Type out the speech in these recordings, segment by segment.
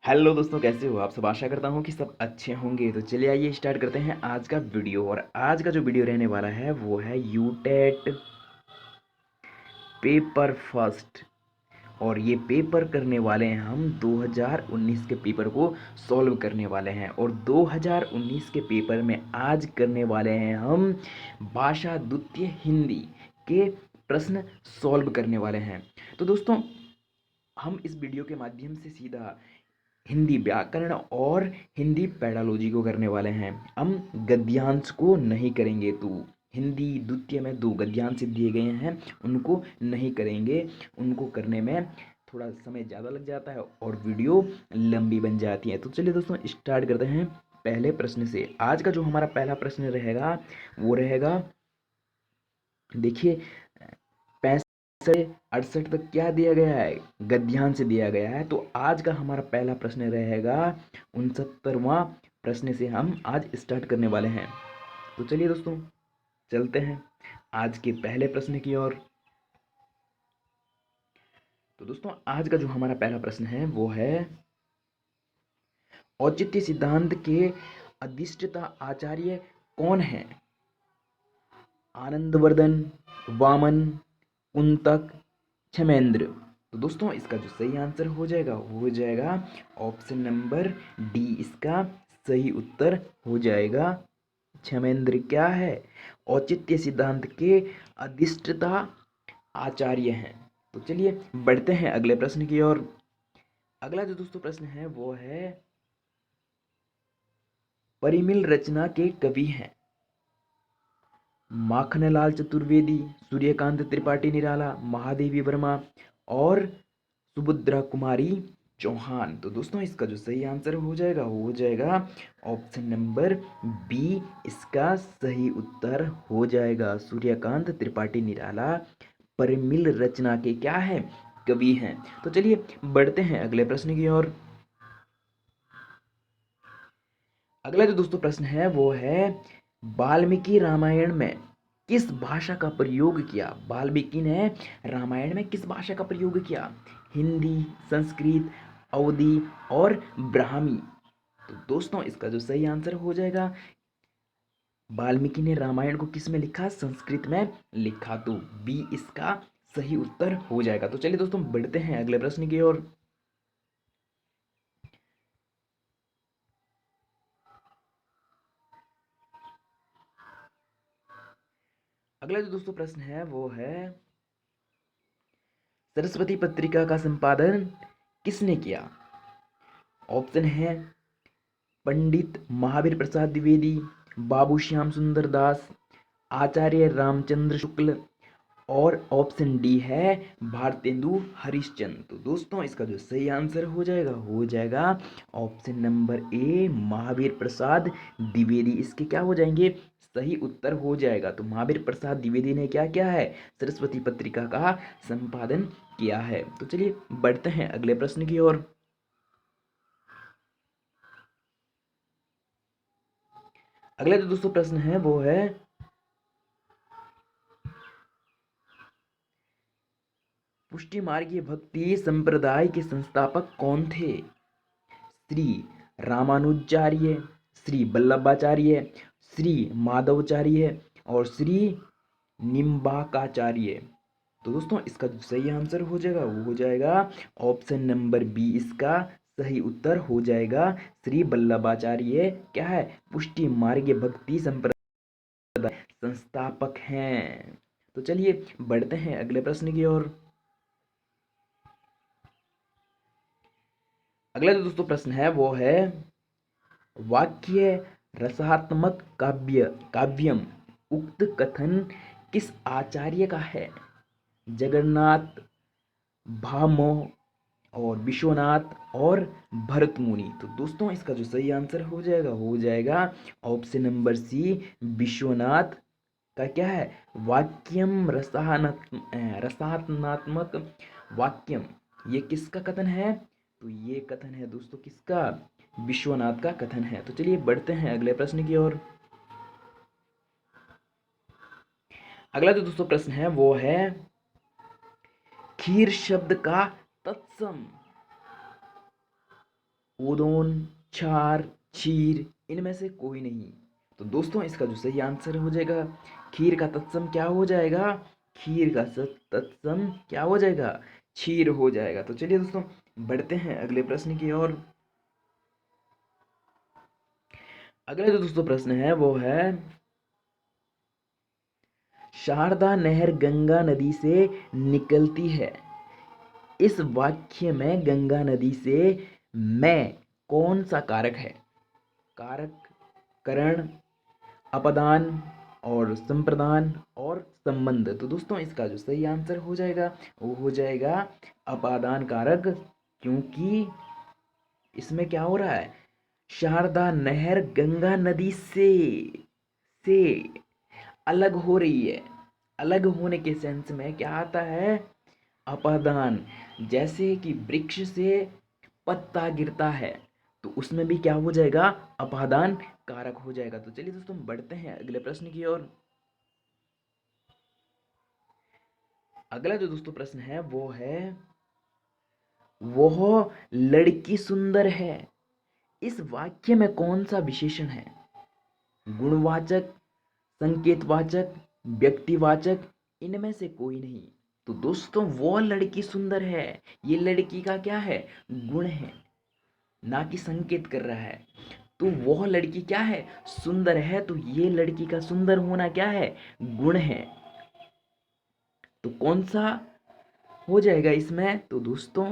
Hello दोस्तों, कैसे हो आप सब। आशा करता हूँ कि सब अच्छे होंगे। तो चलिए आइए स्टार्ट करते हैं आज का वीडियो। और आज का जो वीडियो रहने वाला है वो है यूटेट पेपर फर्स्ट। और ये पेपर करने वाले हैं हम 2019 के पेपर को सॉल्व करने वाले हैं। और 2019 के पेपर में आज करने वाले हैं हम भाषा द्वितीय हिंदी के प्रश्न सॉल्व करने वाले हैं। तो दोस्तों, हम इस वीडियो के माध्यम से सीधा हिंदी व्याकरण और हिंदी पैडालॉजी को करने वाले हैं। हम गद्यांश को नहीं करेंगे। तो हिंदी द्वितीय में दो गद्यांश दिए गए हैं, उनको नहीं करेंगे। उनको करने में थोड़ा समय ज़्यादा लग जाता है और वीडियो लंबी बन जाती है। तो चलिए दोस्तों, स्टार्ट करते हैं पहले प्रश्न से। आज का जो हमारा पहला प्रश्न रहेगा वो रहेगा, देखिए, 68 तक क्या दिया गया है, गद्यांश दिया गया है। तो आज का हमारा पहला प्रश्न रहेगा 69वां प्रश्न से हम आज स्टार्ट करने वाले हैं। तो चलिए दोस्तों, चलते हैं आज के पहले प्रश्न की ओर। तो दोस्तों, आज का जो हमारा पहला प्रश्न है वो है, औचित्य सिद्धांत के अधिष्ठाता आचार्य कौन है? आनंदवर्धन, वामन, कुंतक, क्षेमेंद्र। तो दोस्तों, इसका जो सही आंसर हो जाएगा वो हो जाएगा ऑप्शन नंबर डी। इसका सही उत्तर हो जाएगा क्षेमेंद्र। क्या है? औचित्य सिद्धांत के अधिष्ठाता आचार्य हैं। तो चलिए बढ़ते हैं अगले प्रश्न की ओर। अगला जो दोस्तों प्रश्न है वो है, परिमिल रचना के कवि हैं माखनलाल चतुर्वेदी, सूर्यकांत त्रिपाठी निराला, महादेवी वर्मा और सुभद्रा कुमारी चौहान। तो दोस्तों, इसका जो सही आंसर हो जाएगा वो हो जाएगा ऑप्शन नंबर बी। इसका सही उत्तर हो जाएगा सूर्यकांत त्रिपाठी निराला परिमिल रचना के क्या है, कवि हैं। तो चलिए बढ़ते हैं अगले प्रश्न की ओर। अगला जो दोस्तों प्रश्न है वो है, वाल्मीकि रामायण में किस भाषा का प्रयोग किया? वाल्मीकि ने रामायण में किस भाषा का प्रयोग किया? हिंदी, संस्कृत, अवधी और ब्राह्मी। तो दोस्तों, इसका जो सही आंसर हो जाएगा, वाल्मीकि ने रामायण को किस में लिखा? संस्कृत में लिखा। तो बी इसका सही उत्तर हो जाएगा। तो चलिए दोस्तों, बढ़ते हैं अगले प्रश्न की ओर। अगला जो दोस्तों प्रश्न है वो है, सरस्वती पत्रिका का संपादन किसने किया? ऑप्शन है पंडित महावीर प्रसाद द्विवेदी, बाबू श्याम सुंदर दास, आचार्य रामचंद्र शुक्ल और ऑप्शन डी है भारतेंदु हरिश्चंद्र। तो दोस्तों, इसका जो सही आंसर हो जाएगा option number A Mahavir Prasad Dwivedi. इसके क्या हो जाएंगे? सही उत्तर हो जाएगा। तो महावीर प्रसाद द्विवेदी ने क्या किया है? सरस्वती पत्रिका का संपादन किया है। तो चलिए बढ़ते हैं अगले प्रश्न की ओर। अगला जो दोस्तों प्रश्न है वो है, पुष्टि मार्गीय भक्ति संप्रदाय के संस्थापक कौन थे? श्री रामानुजाचार्य, श्री वल्लभाचार्य, श्री माधवाचार्य और श्री निम्बाकाचार्य। तो दोस्तों, इसका जो सही आंसर हो जाएगा वो हो जाएगा ऑप्शन नंबर बी। इसका सही उत्तर हो जाएगा श्री वल्लभाचार्य क्या है? पुष्टि मार्ग भक्ति संप्रदाय संस्थापक हैं। तो चलिए बढ़ते हैं अगले प्रश्न की ओर। अगला जो दोस्तों प्रश्न है वो है, वाक्य रसात्मक काव्यम उक्त कथन किस आचार्य का है? जगन्नाथ, भामो और विश्वनाथ और भरत मुनि। तो दोस्तों, इसका जो सही आंसर हो जाएगा ऑप्शन नंबर सी विश्वनाथ का क्या है? वाक्यम रसात्मक वाक्यम, ये किसका कथन है? तो ये कथन है दोस्तों किसका? विश्वनाथ का कथन है। तो चलिए बढ़ते हैं अगले प्रश्न की ओर। अगला जो दोस्तों प्रश्न है वो है, खीर शब्द का तत्सम उदोन, छार, छीर, इनमें से कोई नहीं। तो दोस्तों इसका जो सही आंसर हो जाएगा, खीर का तत्सम क्या हो जाएगा, खीर का तत्सम क्या हो जाएगा, छीर हो जाएगा। तो चलिए दोस्तों बढ़ते हैं अगले प्रश्न की ओर। अगला जो दोस्तों प्रश्न है वो है, शारदा नहर गंगा नदी से निकलती है, इस वाक्य में गंगा नदी से मैं कौन सा कारक है, कारक, करण, अपदान और संप्रदान और संबंध। तो दोस्तों इसका जो सही आंसर हो जाएगा वो हो जाएगा अपादान कारक, क्योंकि इसमें क्या हो रहा है, शारदा नहर गंगा नदी से अलग हो रही है। अलग होने के सेंस में क्या आता है, अपादान। जैसे कि वृक्ष से पत्ता गिरता है तो उसमें भी क्या हो जाएगा, अपादान कारक हो जाएगा। तो चलिए दोस्तों बढ़ते हैं अगले प्रश्न की ओर। अगला जो दोस्तों प्रश्न है वो है, वह लड़की सुंदर है, इस वाक्य में कौन सा विशेषण है, गुणवाचक, संकेतवाचक, व्यक्तिवाचक, इनमें से कोई नहीं। तो दोस्तों वो लड़की सुंदर है, ये लड़की का क्या है, गुण है, ना कि संकेत कर रहा है। तो वह लड़की क्या है, सुंदर है, तो ये लड़की का सुंदर होना क्या है, गुण है। तो कौन सा हो जाएगा इसमें, तो दोस्तों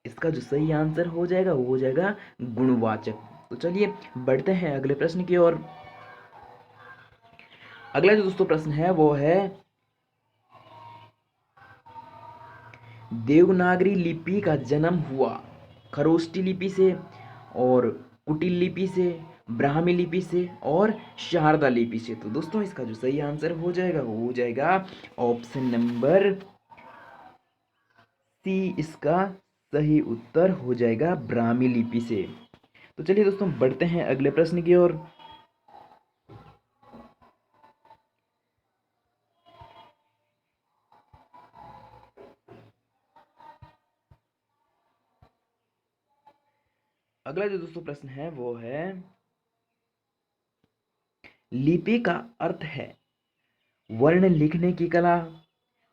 इसका जो सही आंसर हो जाएगा वो हो जाएगा गुणवाचक। तो चलिए बढ़ते हैं अगले प्रश्न की ओर। अगला जो दोस्तों प्रश्न है वो है, देवनागरी लिपि का जन्म हुआ खरोष्टी लिपि से और कुटिल लिपि से, ब्राह्मी लिपि से और शारदा लिपि से। तो दोस्तों इसका जो सही आंसर हो जाएगा वो हो जाएगा ऑप्शन नंबर सी, इसका सही उत्तर हो जाएगा ब्राह्मी लिपि से। तो चलिए दोस्तों बढ़ते हैं अगले प्रश्न की ओर। अगला जो दोस्तों प्रश्न है वो है, लिपि का अर्थ है वर्ण लिखने की कला,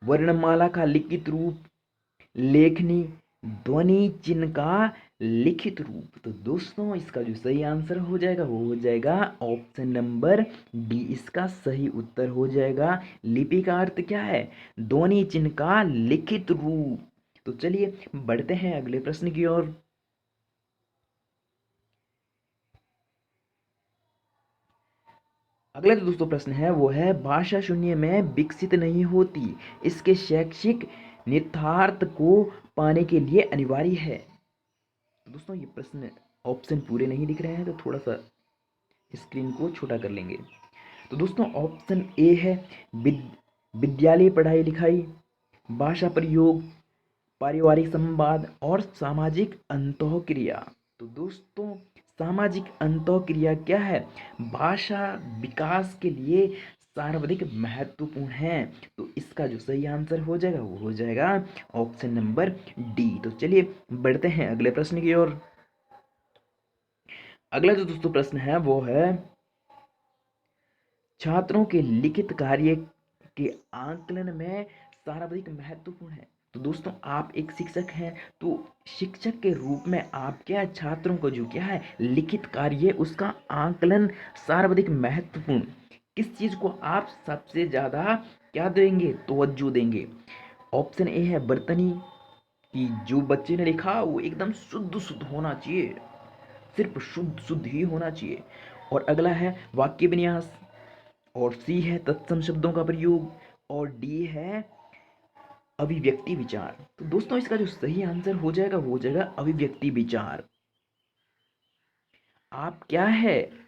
वर्णमाला का लिखित रूप, लेखनी, ध्वनि चिन्ह का लिखित रूप। तो दोस्तों इसका जो सही आंसर हो जाएगा वो हो जाएगा ऑप्शन नंबर डी, इसका सही उत्तर हो जाएगा। लिपि का अर्थ क्या है, ध्वनि चिन्ह का लिखित रूप। तो चलिए बढ़ते हैं अगले प्रश्न की ओर। अगला जो दोस्तों प्रश्न है वो है, भाषा शून्य में विकसित नहीं होती, इसके शैक्षिक निहितार्थ को पाने के लिए अनिवार्य है। तो दोस्तों ये प्रश्न ऑप्शन पूरे नहीं दिख रहे हैं तो थोड़ा सा स्क्रीन को छोटा कर लेंगे। तो दोस्तों ऑप्शन ए है, विद्यालय पढ़ाई लिखाई, भाषा प्रयोग, पारिवारिक संवाद और सामाजिक अंतःक्रिया। तो दोस्तों सामाजिक अंतःक्रिया क्या है, भाषा विकास के लिए सर्वाधिक महत्वपूर्ण है। तो इसका जो सही आंसर हो जाएगा वो हो जाएगा ऑप्शन नंबर डी। तो चलिए बढ़ते हैं अगले प्रश्न की ओर। अगला जो दोस्तों प्रश्न है वो है, छात्रों के लिखित कार्य के आकलन में सर्वाधिक महत्वपूर्ण है। तो दोस्तों आप एक शिक्षक हैं, तो शिक्षक के रूप में आप क्या छात्रों को जो क्या है लिखित कार्य उसका आकलन सर्वाधिक महत्वपूर्ण, किस चीज को आप सबसे ज्यादा क्या देंगे, तवज्जो देंगे। ऑप्शन ए है बर्तनी, कि जो बच्चे ने लिखा वो एकदम शुद्ध शुद्ध होना चाहिए, सिर्फ शुद्ध शुद्ध ही होना चाहिए। और अगला है वाक्य विन्यास, और सी है तत्सम शब्दों का प्रयोग, और डी है अभिव्यक्ति विचार। तो दोस्तों इसका जो सही आंसर हो जाएगा वो हो जाएगा अभिव्यक्ति विचार। आप क्या है,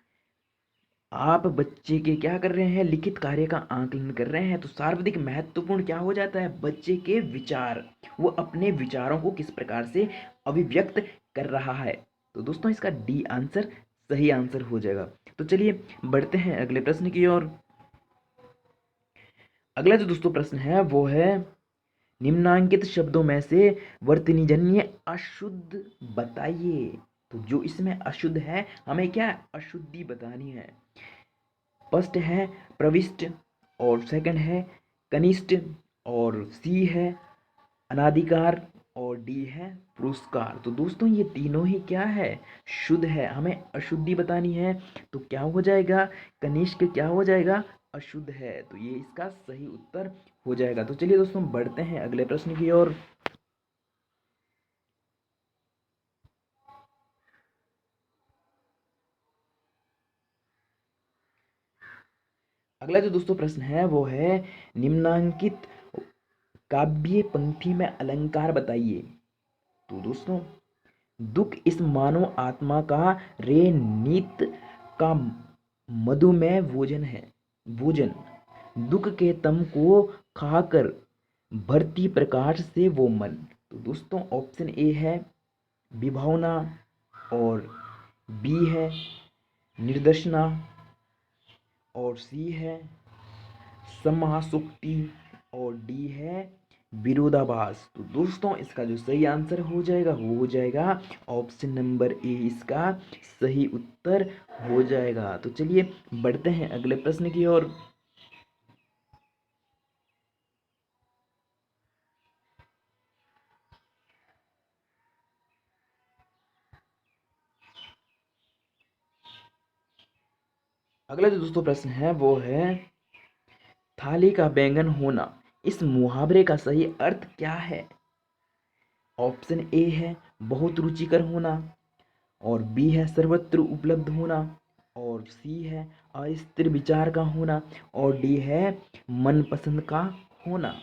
आप बच्चे के क्या कर रहे हैं, लिखित कार्य का आकलन कर रहे हैं। तो सर्वाधिक महत्वपूर्ण क्या हो जाता है, बच्चे के विचार, वो अपने विचारों को किस प्रकार से अभिव्यक्त कर रहा है। तो दोस्तों इसका डी आंसर सही आंसर हो जाएगा। तो चलिए बढ़ते हैं अगले प्रश्न की ओर। अगला जो दोस्तों प्रश्न है वो है, निम्नांकित शब्दों में से वर्तनीजन्य अशुद्ध बताइए। तो जो इसमें अशुद्ध है हमें क्या अशुद्धि बतानी है। फर्स्ट है प्रविष्ट, और सेकंड है कनिष्ठ, और सी है अनाधिकार, और डी है पुरस्कार। तो दोस्तों ये तीनों ही क्या है, शुद्ध है, हमें अशुद्धि बतानी है। तो क्या हो जाएगा, कनिष्क क्या हो जाएगा, अशुद्ध है। तो ये इसका सही उत्तर हो जाएगा। तो चलिए दोस्तों बढ़ते हैं अगले प्रश्न की ओर। अगला जो दोस्तों प्रश्न है वो है निम्नांकित काव्य पंक्ति में अलंकार बताइए। तो दोस्तों दुख इस मानव आत्मा का रे नित का मधुमेह भोजन है, भोजन दुख के तम को खाकर भरती प्रकाश से वो मन। तो दोस्तों ऑप्शन ए है विभावना, और बी है निर्देशना, और सी है समासुक्ति, और डी है विरोधाभास। तो दोस्तों इसका जो सही आंसर हो जाएगा वो हो जाएगा ऑप्शन नंबर ए, इसका सही उत्तर हो जाएगा। तो चलिए बढ़ते हैं अगले प्रश्न की ओर। अगला जो दोस्तों प्रश्न है वो है थाली का बैंगन होना, इस मुहावरे का सही अर्थ क्या है। ऑप्शन ए है बहुत रुचिकर होना, और बी है सर्वत्र उपलब्ध होना, और सी है अस्थिर विचार का होना, और डी है मनपसंद का होना।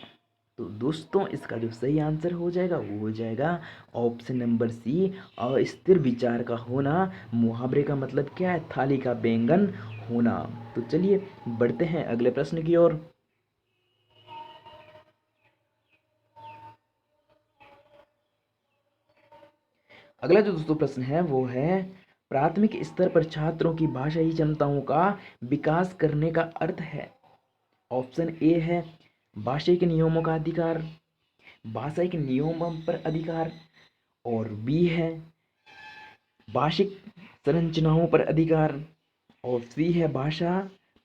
तो दोस्तों इसका जो सही आंसर हो जाएगा वो हो जाएगा ऑप्शन नंबर सी, अस्थिर विचार का होना। मुहावरे का मतलब क्या है, थाली का बैंगन होना। तो चलिए बढ़ते हैं अगले प्रश्न की ओर। अगला जो दोस्तों प्रश्न है वो है प्राथमिक स्तर पर छात्रों की भाषाई क्षमताओं का विकास करने का अर्थ है। ऑप्शन ए है भाषिक नियमों का अधिकार, भाषाई के नियमों पर अधिकार, और बी है भाषिक संरचनाओं पर अधिकार, और सी है भाषा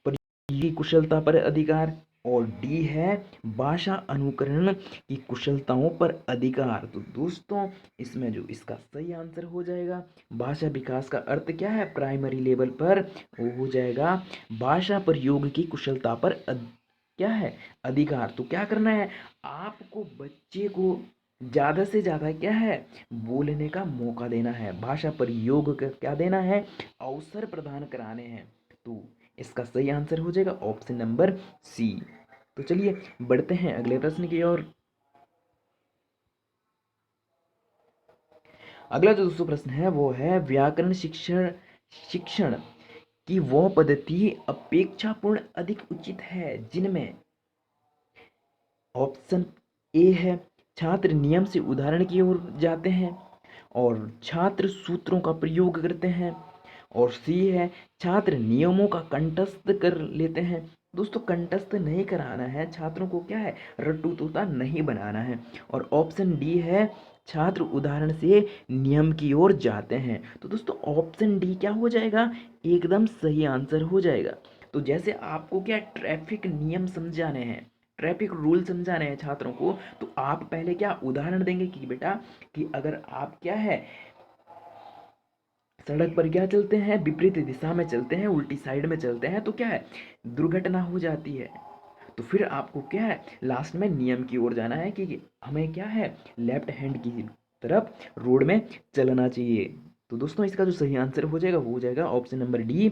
की कुशलता पर अधिकार, और डी है भाषा अनुकरण की कुशलताओं पर अधिकार। तो दोस्तों इसमें जो इसका सही आंसर हो जाएगा, भाषा विकास का अर्थ क्या है प्राइमरी लेवल पर, वो हो जाएगा भाषा प्रयोग की कुशलता पर क्या है अधिकार। तो क्या करना है, आपको बच्चे को ज़्यादा से ज़्यादा क्या है बोलने का मौका देना है, भाषा प्रयोग का क्या देना है, अवसर प्रदान कराने हैं। तो इसका सही आंसर हो जाएगा ऑप्शन नंबर सी। तो चलिए बढ़ते हैं अगले प्रश्न की ओर। अगला जो दोस्तों प्रश्न है वो है व्याकरण शिक्षण शिक्षण की वो पद्धति अपेक्षापूर्ण अधिक उचित है जिनमें। ऑप्शन ए है छात्र नियम से उदाहरण की ओर जाते हैं, और छात्र सूत्रों का प्रयोग करते हैं, और सी है छात्र नियमों का कंठस्थ कर लेते हैं। दोस्तों कंठस्थ नहीं कराना है छात्रों को, क्या है रट्टू तोता नहीं बनाना है। और ऑप्शन डी है छात्र उदाहरण से नियम की ओर जाते हैं। तो दोस्तों ऑप्शन डी क्या हो जाएगा, एकदम सही आंसर हो जाएगा। तो जैसे आपको क्या ट्रैफिक नियम समझाने हैं, ट्रैफिक रूल समझाने हैं छात्रों को, तो आप पहले क्या उदाहरण देंगे कि बेटा कि अगर आप क्या है सड़क पर क्या चलते हैं, विपरीत दिशा में चलते हैं, उल्टी साइड में चलते हैं, तो क्या है दुर्घटना हो जाती है। तो फिर आपको क्या है लास्ट में नियम की ओर जाना है कि हमें क्या है लेफ्ट हैंड की तरफ रोड में चलना चाहिए। तो दोस्तों इसका जो सही आंसर हो जाएगा वो हो जाएगा ऑप्शन नंबर डी,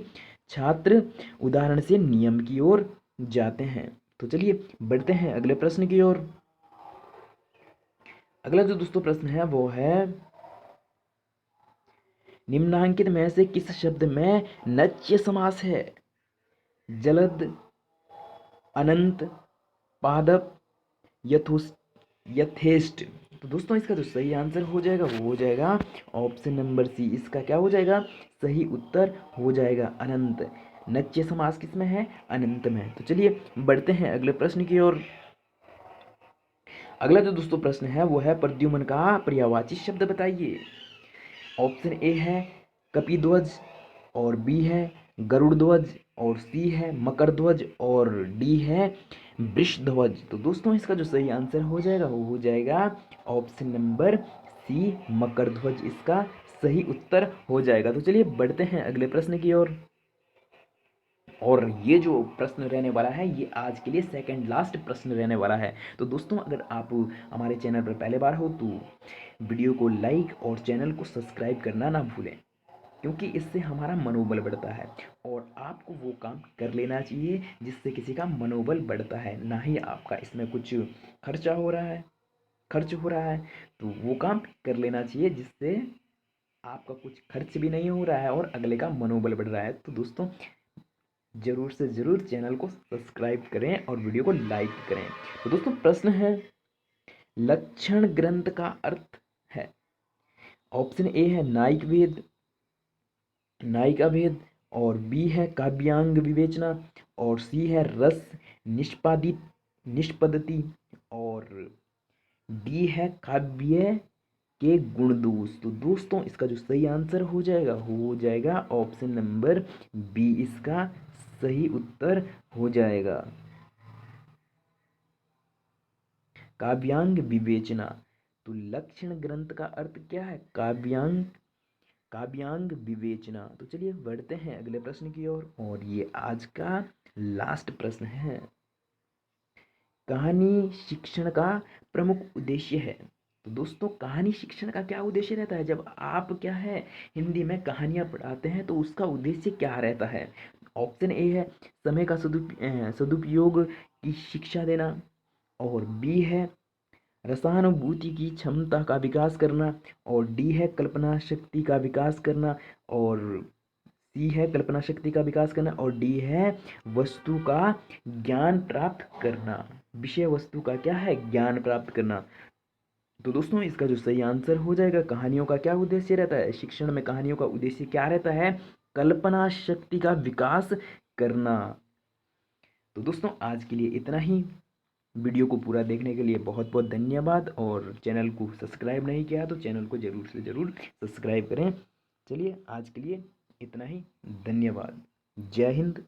छात्र उदाहरण से नियम की ओर जाते हैं। तो चलिए बढ़ते हैं अगले प्रश्न की ओर। अगला जो दोस्तों प्रश्न है वो है निम्नांकित में से किस शब्द में नच्य समास है। जलद, अनंत, पादप, यथोस यथेष्ट। तो दोस्तों इसका जो सही आंसर हो जाएगा वो हो जाएगा ऑप्शन नंबर सी, इसका क्या हो जाएगा सही उत्तर हो जाएगा अनंत। नच्य समास किसमें है, अनंत में। तो चलिए बढ़ते हैं अगले प्रश्न की ओर। अगला जो दोस्तों प्रश्न है वो है प्रद्युम्न का पर्यायवाची शब्द बताइए। ऑप्शन ए है कपिध्वज, और बी है गरुड़ ध्वज, और सी है मकर ध्वज, और डी है वृषध्वज। तो दोस्तों इसका जो सही आंसर हो जाएगा वो हो जाएगा ऑप्शन नंबर सी, मकर ध्वज इसका सही उत्तर हो जाएगा। तो चलिए बढ़ते हैं अगले प्रश्न की ओर। और ये जो प्रश्न रहने वाला है ये आज के लिए सेकंड लास्ट प्रश्न रहने वाला है। तो दोस्तों अगर आप हमारे चैनल पर पहले बार हो तो वीडियो को लाइक और चैनल को सब्सक्राइब करना ना भूलें, क्योंकि इससे हमारा मनोबल बढ़ता है और आपको वो काम कर लेना चाहिए जिससे किसी का मनोबल बढ़ता है, ना ही आपका इसमें कुछ खर्चा हो रहा है, खर्च हो रहा है। तो वो काम कर लेना चाहिए जिससे आपका कुछ खर्च भी नहीं हो रहा है और अगले का मनोबल बढ़ रहा है। तो दोस्तों जरूर से जरूर चैनल को सब्सक्राइब करें और वीडियो को लाइक करें। तो दोस्तों प्रश्न है, लक्षण ग्रंथ का अर्थ है। ऑप्शन ए है नायिक वेद, नायिका भेद, और बी है काव्यांग विवेचना, और सी है रस निष्पादित निष्पद्धति, और डी है काव्य के गुण दोष। तो दोस्तों इसका जो सही आंसर हो जाएगा ऑप्शन नंबर बी इसका सही उत्तर हो जाएगा, काव्यांग विवेचना। तो लक्षण ग्रंथ का अर्थ क्या है, काव्यांग विवेचना। तो चलिए बढ़ते हैं अगले प्रश्न की ओर। और ये आज का लास्ट प्रश्न है, कहानी शिक्षण का प्रमुख उद्देश्य है। तो दोस्तों कहानी शिक्षण का क्या उद्देश्य रहता है, जब आप क्या है हिंदी में कहानियाँ पढ़ाते हैं तो उसका उद्देश्य क्या रहता है। ऑप्शन ए है समय का सदुपयोग की शिक्षा देना, और बी है रसानुभूति की क्षमता का विकास करना, और डी है कल्पना शक्ति का विकास करना, और सी है कल्पना शक्ति का विकास करना, और डी है वस्तु का ज्ञान प्राप्त करना। विषय वस्तु का क्या है, ज्ञान प्राप्त करना। तो दोस्तों इसका जो सही आंसर हो जाएगा, कहानियों का क्या उद्देश्य रहता है, शिक्षण में कहानियों का उद्देश्य क्या रहता है, कल्पना शक्ति का विकास करना। तो दोस्तों आज के लिए इतना ही। वीडियो को पूरा देखने के लिए बहुत बहुत धन्यवाद, और चैनल को सब्सक्राइब नहीं किया तो चैनल को ज़रूर से ज़रूर सब्सक्राइब करें। चलिए आज के लिए इतना ही, धन्यवाद, जय हिंद।